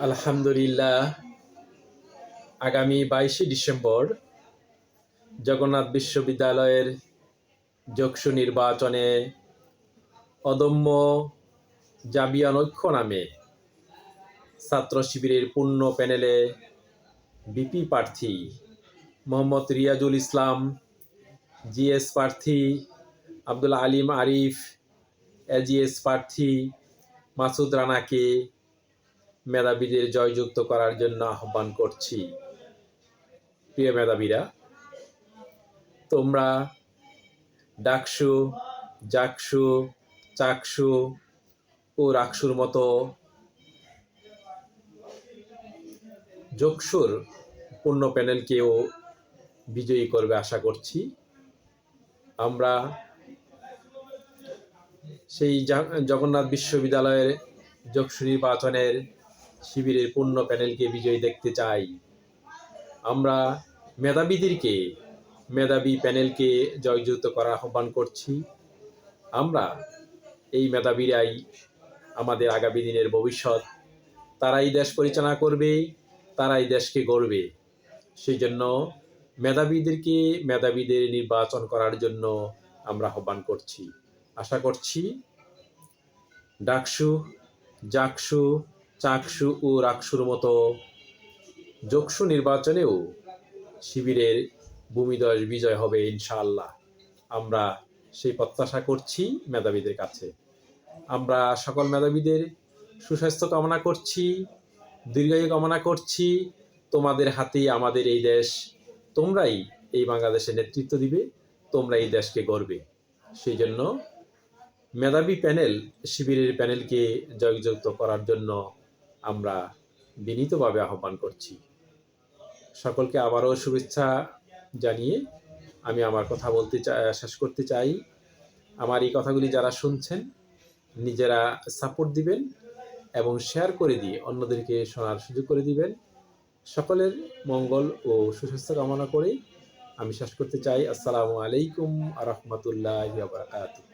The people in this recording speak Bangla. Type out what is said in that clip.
আলহামদুলিল্লাহ, আগামী 22শে ডিসেম্বর জগন্নাথ বিশ্ববিদ্যালয়ের যক্ষু নির্বাচনে অদম্য জাবিয়ান ঐক্য নামে ছাত্র শিবিরের পূর্ণ প্যানেলে বিপি প্রার্থী মোহাম্মদ রিয়াজুল ইসলাম, জিএস প্রার্থী আব্দুল আলিম আরিফ, এজিএস প্রার্থী মাসুদ রানাকে মেধাবীদের জয়যুক্ত করার জন্য আহ্বান করছি। প্রিয় মেধাবীরা, তোমরা ডাকসু, জাকসু, চাকসু ও রাকসুর মতো যক্ষুর পূর্ণ প্যানেলকেও বিজয়ী করবে আশা করছি। আমরা সেই জগন্নাথ বিশ্ববিদ্যালয়ের যক্ষু নির্বাচনের শিবিরের পূর্ণ প্যানেলকে বিজয়ী দেখতে চাই। আমরা মেধাবী প্যানেলকে জয়যুক্ত করার আহ্বান করছি। আমরা এই মেধাবীরাই আমাদের আগামী দিনের ভবিষ্যৎ। তারাই দেশ পরিচালনা করবে, তারাই দেশকে গড়বে। সেই জন্য মেধাবীদের নির্বাচন করার জন্য আমরা আহ্বান করছি। আশা করছি ডাকসু, জাকসু, চাকসু ও রাকসুর মতো যক্ষু নির্বাচনেও শিবিরের ভূমিধস বিজয় হবে ইনশাআল্লাহ। আমরা সেই প্রত্যাশা করছি মেধাবীদের কাছে। আমরা সকল মেধাবীদের সুস্বাস্থ্য কামনা করছি, দীর্ঘায়ু কামনা করছি। তোমাদের হাতেই আমাদের এই দেশ। তোমরাই এই বাংলাদেশের নেতৃত্ব দিবে, তোমরা এই দেশকে গড়বে। সেই জন্য মেধাবী শিবিরের প্যানেলকে জয়যুক্ত করার জন্য আমরা বিনীতভাবে আহ্বান করছি। সকলকে আবারও শুভেচ্ছা জানিয়ে আমি আমার কথা শেষ করতে চাই। আমার এই কথাগুলি যারা শুনছেন নিজেরা সাপোর্ট দিবেন এবং শেয়ার করে দিয়ে অন্যদেরকে শোনার সুযোগ করে দিবেন। সকলের মঙ্গল ও সুস্বাস্থ্য কামনা করে আমি শেষ করতে চাই। আসসালামু আলাইকুম ওয়া রাহমাতুল্লাহি ওয়া বারাকাতুহু।